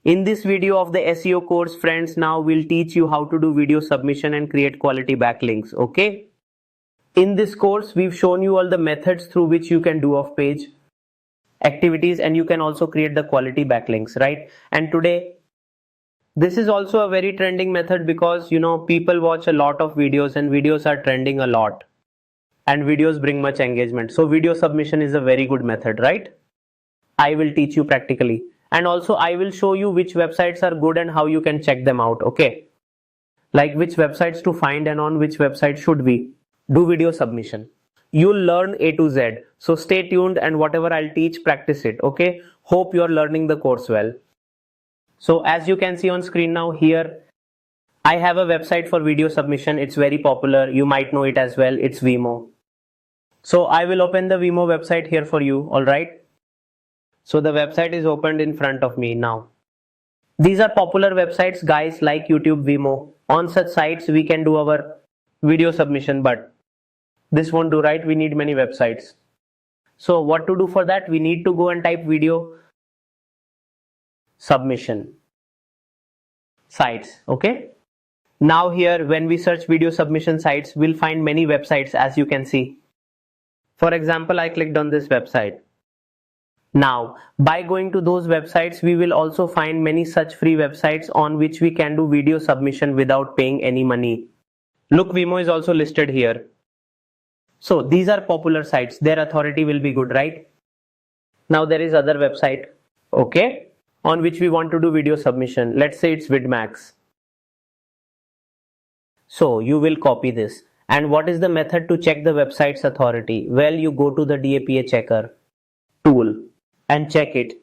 In this video of the SEO course, friends, now we'll teach you how to do video submission and create quality backlinks, okay? In this course, we've shown you all the methods through which you can do off-page activities and you can also create the quality backlinks, right? And today, this is also a very trending method because, people watch a lot of videos and videos are trending a lot. And videos bring much engagement. So video submission is a very good method, right? I will teach you practically. And also I will show you which websites are good and how you can check them out, okay? Like which websites to find and on which website should we do video submission. You'll learn A to Z. So stay tuned and whatever I'll teach, practice it, okay? Hope you're learning the course well. So as you can see on screen now here, I have a website for video submission. It's very popular. You might know it as well. It's Vimo. So I will open the Vimo website here for you, alright? So the website is opened in front of me now. These are popular websites, guys, like YouTube, Vimo. On such sites, we can do our video submission, but this won't do, right? We need many websites. So what to do for that? We need to go and type video submission sites, okay? Now here, when we search video submission sites, we'll find many websites as you can see. For example, I clicked on this website. Now, by going to those websites, we will also find many such free websites on which we can do video submission without paying any money. Look, Vimo is also listed here. So these are popular sites. Their authority will be good, right? Now there is other website, okay, on which we want to do video submission. Let's say it's Vidmax. So you will copy this. And what is the method to check the website's authority? Well, you go to the DAPA checker tool and check it.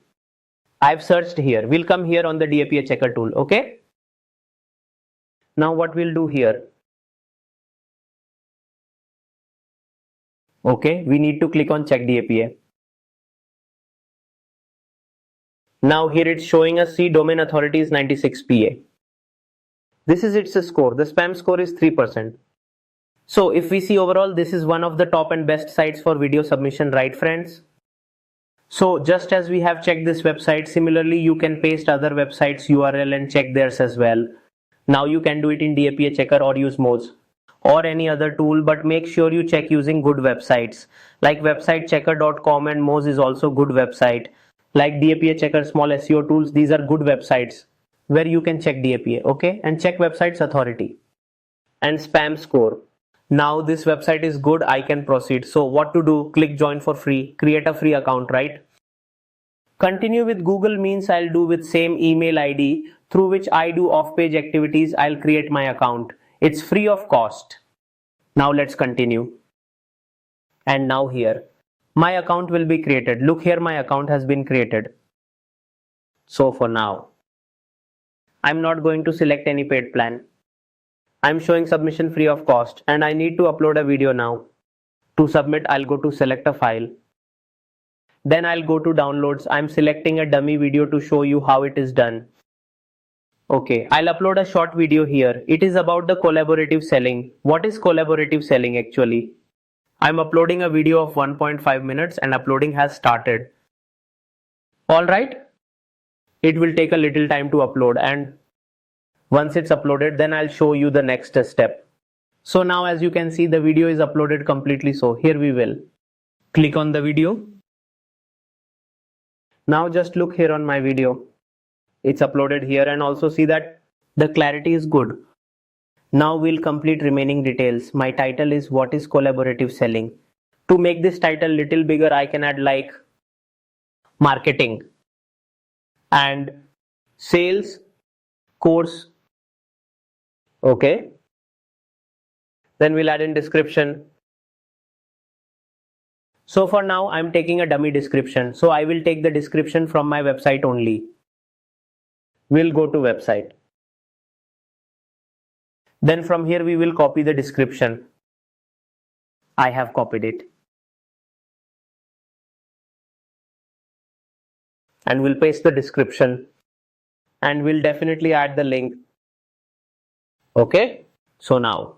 I've searched here. We'll come here on the DAPA checker tool, okay? Now what we'll do here? Okay, we need to click on check DAPA. Now here it's showing us C domain authority is 96 PA. This is its score. The spam score is 3%. So if we see overall, this is one of the top and best sites for video submission, right, friends? So just as we have checked this website, similarly you can paste other websites URL and check theirs as well. Now you can do it in DAPA checker or use Moz or any other tool, but make sure you check using good websites like websitechecker.com, and Moz is also good website. Like DAPA checker, small SEO tools, these are good websites where you can check DAPA, okay, and check website's authority and spam score. Now this website is good, I can proceed. So what to do? Click join for free, create a free account, right? Continue with Google means I'll do with same email ID through which I do off-page activities. I'll create my account. It's free of cost. Now let's continue. And now here, my account will be created. Look here, my account has been created. So for now, I'm not going to select any paid plan. I'm showing submission free of cost and I need to upload a video now. To submit, I'll go to select a file. Then I'll go to downloads. I'm selecting a dummy video to show you how it is done. Okay, I'll upload a short video here. It is about the collaborative selling. What is collaborative selling actually? I'm uploading a video of 1.5 minutes and uploading has started. Alright, it will take a little time to upload, and once it's uploaded, then I'll show you the next step. So now as you can see, the video is uploaded completely. So here we will click on the video. Now just look here on my video. It's uploaded here, and also see that the clarity is good. Now we'll complete remaining details. My title is what is collaborative selling. To make this title little bigger, I can add like marketing and sales course. Okay, then we'll add in description. So for now I'm taking a dummy description, so I will take the description from my website only. We'll go to website. Then from here we will copy the description. I have copied it. And we'll paste the description. And we'll definitely add the link. Okay, so now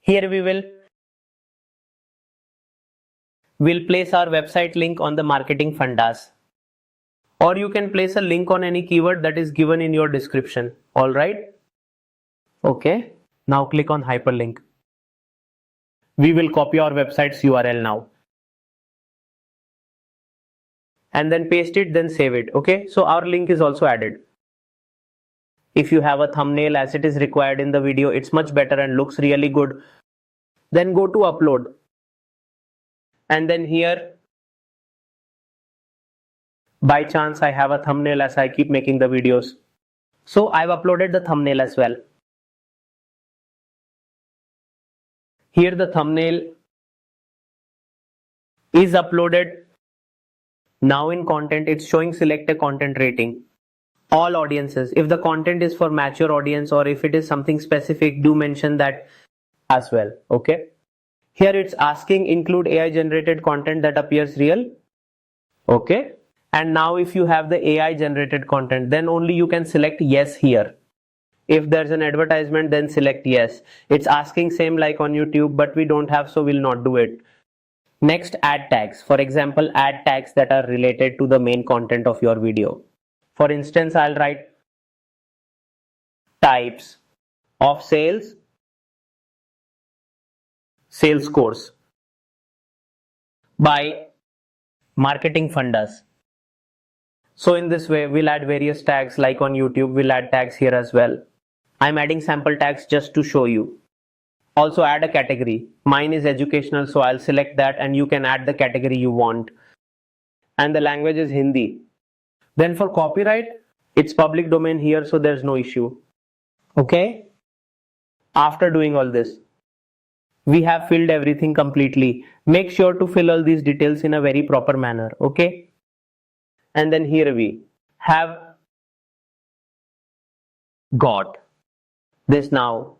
here we'll place our website link on the Marketing Fundas. or you can place a link on any keyword that is given in your description. All right. Okay. Now click on hyperlink. We will copy our website's URL now. And then paste it, then save it. Okay. So our link is also added. If you have a thumbnail as it is required in the video, it's much better and looks really good. Then go to upload. And then here, by chance, I have a thumbnail as I keep making the videos. So I've uploaded the thumbnail as well. Here the thumbnail is uploaded. Now in content, it's showing select a content rating. All audiences. If the content is for mature audience or if it is something specific, do mention that as well. Okay. Here it's asking include AI generated content that appears real. Okay. And now if you have the AI generated content, then only you can select yes here. If there's an advertisement, then select yes. It's asking same like on YouTube, but we don't have, so we'll not do it. Next, add tags. For example, add tags that are related to the main content of your video. For instance, I'll write types of sales course by Marketing Fundas. So in this way, we'll add various tags like on YouTube, we'll add tags here as well. I'm adding sample tags just to show you. Also add a category. Mine is educational, so I'll select that and you can add the category you want. And the language is Hindi. Then for copyright, it's public domain here, so there's no issue. Okay. After doing all this, we have filled everything completely. Make sure to fill all these details in a very proper manner. Okay. And then here we have got this now.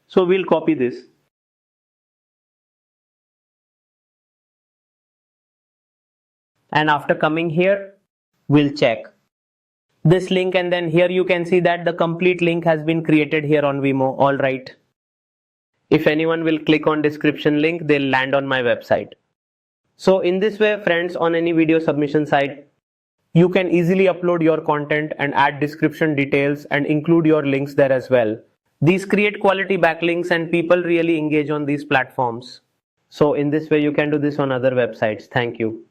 So we'll copy this. And after coming here, we'll check this link, and then here you can see that the complete link has been created here on Vimeo. All right. If anyone will click on description link, they'll land on my website. So in this way, friends, on any video submission site, you can easily upload your content and add description details and include your links there as well. These create quality backlinks and people really engage on these platforms. So in this way, you can do this on other websites. Thank you.